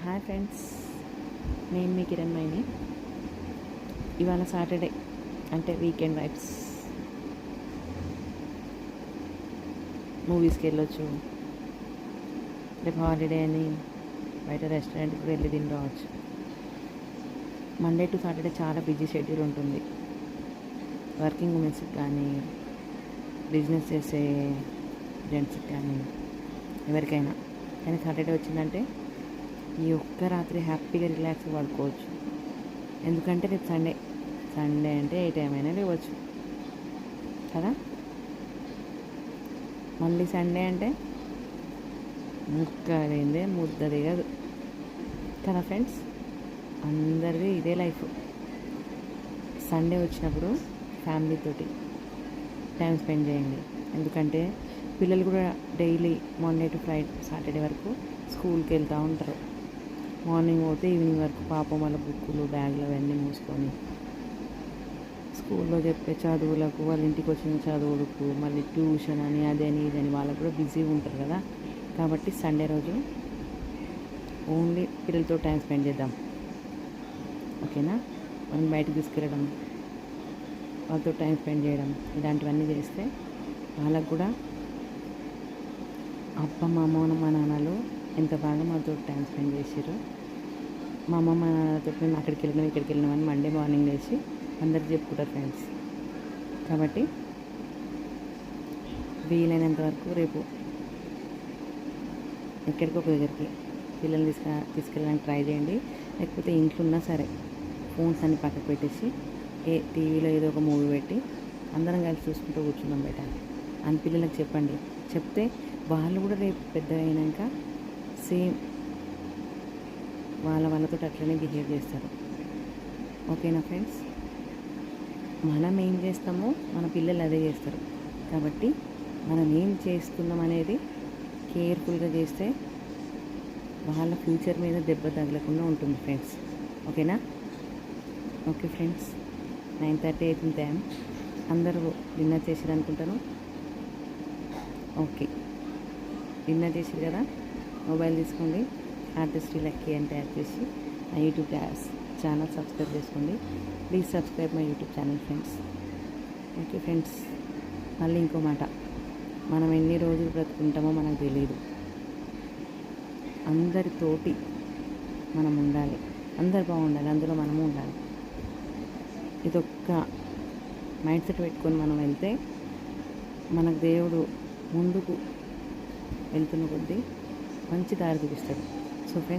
Hi friends, నేను మీ కిరణ్ మైని. ఇవాళ Saturday అంటే వీకెండ్ వైబ్స్. మూవీస్కి వెళ్ళొచ్చు, రేపు హాలిడే అని బయట రెస్టారెంట్కి వెళ్ళి తిని రావచ్చు. మండే టు సాటర్డే చాలా బిజీ షెడ్యూల్ ఉంటుంది. వర్కింగ్ ఉమెన్స్కి కానీ, బిజినెస్ చేసే జెంట్స్కి కానీ, ఎవరికైనా. కానీ సాటర్డే వచ్చిందంటే ఈ ఒక్క రాత్రి హ్యాపీగా రిలాక్స్ పడుకోవచ్చు. ఎందుకంటే రేపు సండే అంటే ఏ టైం అయినా లేవచ్చు కదా. మళ్ళీ సండే అంటే ముక్కలేందే ముద్ద దిగదు కదా ఫ్రెండ్స్. అందరిది ఇదే లైఫ్. సండే వచ్చినప్పుడు ఫ్యామిలీతోటి టైం స్పెండ్ చేయండి. ఎందుకంటే పిల్లలు కూడా డైలీ మండే టు సాటర్డే వరకు స్కూల్కి వెళ్తూ ఉంటారు. మార్నింగ్ పోతే ఈవినింగ్ వరకు పాపం వాళ్ళ బుక్కులు బ్యాగులు అవన్నీ మూసుకొని స్కూల్లో చెప్పే చదువులకు, వాళ్ళ ఇంటికి వచ్చిన చదువులకు, మళ్ళీ ట్యూషన్ అని అదని ఇదని వాళ్ళకు కూడా బిజీగా ఉంటారు కదా. కాబట్టి సండే రోజు ఓన్లీ పిల్లలతో టైం స్పెండ్ చేద్దాం, ఓకేనా. మనం బయటకు తీసుకెళ్ళడం, వాళ్ళతో టైం స్పెండ్ చేయడం, ఇలాంటివన్నీ చేస్తే వాళ్ళకు కూడా అబ్బా మా అమ్మ మా నాన్నలు ఎంత బాగా మాతో టైం స్పెండ్ చేసారు, మా అమ్మ మా నాన్నతో మేము అక్కడికి వెళ్ళినాం ఇక్కడికి వెళ్ళినామని మండే మార్నింగ్ లేచి అందరికి చెప్పుకుంటారు ఫ్రెండ్స్. కాబట్టి వీలైనంత వరకు రేపు ఎక్కడికో ఒక దగ్గరికి పిల్లల్ని తీసుకెళ్ళడానికి ట్రై చేయండి. లేకపోతే ఇంట్లో ఉన్నా సరే ఫోన్స్ అన్ని పక్కకు పెట్టేసి టీవీలో ఏదో ఒక మూవీ పెట్టి అందరం కలిసి చూసుకుంటూ కూర్చున్నాం బయట అని పిల్లలకు చెప్పండి. చెప్తే వాళ్ళు కూడా రేపు పెద్దగా అయినాక సేమ్ వాళ్ళతో అట్లనే బిహేవ్ చేస్తారు, ఓకేనా ఫ్రెండ్స్. మనం ఏం చేస్తామో మన పిల్లలు అదే చేస్తారు. కాబట్టి మనం ఏం చేస్తున్నాం అనేది కేర్ఫుల్గా చేస్తే వాళ్ళ ఫ్యూచర్ మీద దెబ్బ తగలకుండా ఉంటుంది ఫ్రెండ్స్, ఓకేనా. ఓకే ఫ్రెండ్స్, 9:30 అవుతుంది టైం. అందరూ డిన్నర్ చేసారు అనుకుంటాను. ఓకే, డిన్నర్ చేసారు కదా. మొబైల్ తీసుకోండి, ఆర్టిస్ట్ లక్కీ అని ట్యాప్ చేసి నా యూట్యూబ్ ఛానల్ సబ్స్క్రైబ్ చేసుకోండి. Please subscribe my YouTube channel friends. Okay friends, మళ్ళీ ఇంకో మాట, మనం ఎన్ని రోజులు బ్రతుకుంటామో మనకు తెలియదు. అందరితోటి మనం ఉండాలి, అందరు బాగుండాలి, అందులో మనము ఉండాలి. ఇదొక్క మైండ్ సెట్ పెట్టుకొని మనం వెళ్తే మనకు దేవుడు ముందుకు వెళ్తున్న కొద్దీ మంచి దారి చూపిస్తాడు. So friends,